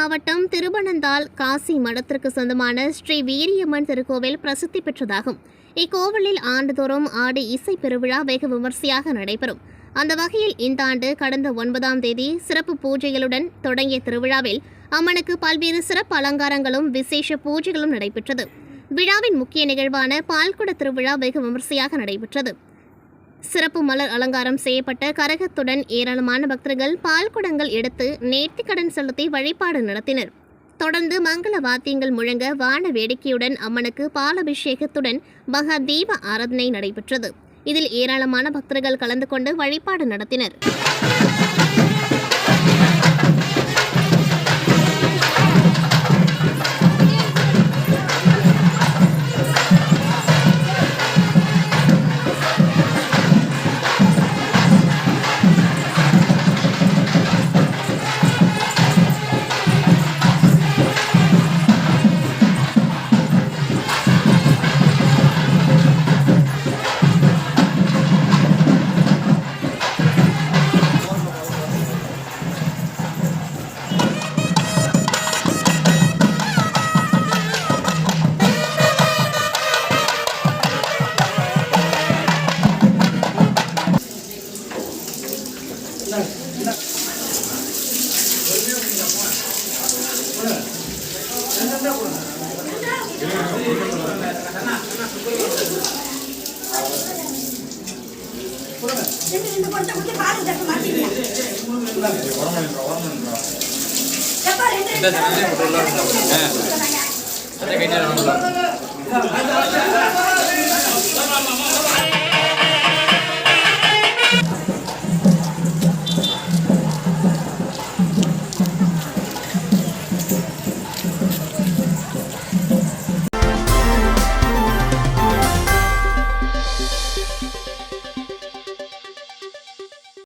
மாவட்டம் திருப்பனந்தாள் காசி மடத்திற்கு சொந்தமான ஸ்ரீ வீரியம்மன் திருக்கோவில் பிரசித்தி பெற்றதாகும். இக்கோவிலில் ஆண்டுதோறும் ஆடி இசை பெருவிழா வெகு விமர்சையாக நடைபெறும். அந்த வகையில் இந்த ஆண்டு கடந்த 9ஆம் தேதி சிறப்பு பூஜைகளுடன் தொடங்கிய திருவிழாவில் அம்மனுக்கு பல்வேறு சிறப்பு அலங்காரங்களும் விசேஷ பூஜைகளும் நடைபெற்றது. விழாவின் முக்கிய நிகழ்வான பால்குட திருவிழா வெகு விமர்சையாக நடைபெற்றது. சிறப்பு மலர் அலங்காரம் செய்யப்பட்ட கரகத்துடன் ஏராளமான பக்தர்கள் பால்குடங்கள் எடுத்து நேர்த்திக்கடன் செலுத்தி வழிபாடு நடத்தினர். தொடர்ந்து மங்கள வாத்தியங்கள் முழங்க வான வேடிக்கையுடன் அம்மனுக்கு பாலபிஷேகத்துடன் மகா தீப ஆராதனை நடைபெற்றது. இதில் ஏராளமான பக்தர்கள் கலந்து கொண்டு வழிபாடு நடத்தினர். இந்த